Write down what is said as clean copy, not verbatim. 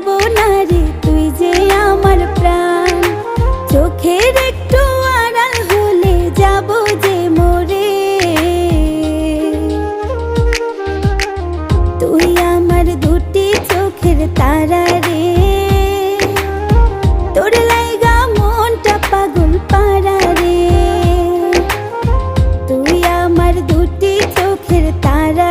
ভুলবো না রে, তুই যে আমার প্রাণ। চোখের একটু আড়াল হলে যাব যে মরে। তুই আমার দুটি চোখের তারা রে, তোর লাইগা মনটা পাগল পারা রে। তুই আমার দুটি চোখের তারা